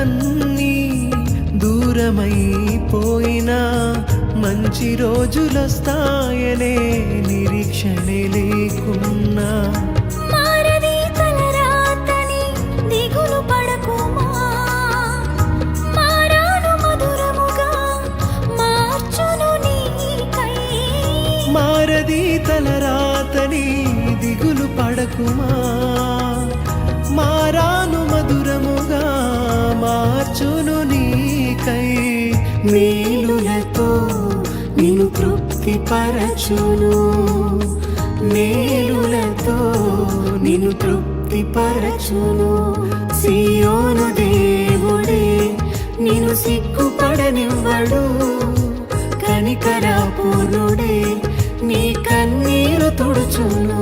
ఉన్నవన్నీ దూరమైపోయినా మంచి రోజులొస్తాయనే నిరీక్షణే లేకున్నా మారది తలరాతని దిగులు పడకుమా, మారాను మధురముగా మార్చును నీకై. మారది తలరాతని దిగులు పడకుమా, మారాను మధురముగా మార్చును నీకై. మేలులతో నిన్ను తృప్తిపరచును, మేలులతో నిన్ను తృప్తిపరచును. సియోను దేవుడే నిన్ను సిగ్గుపడనివ్వడు, కనికరపూర్ణుడే నీ కన్నీరు తుడుచును.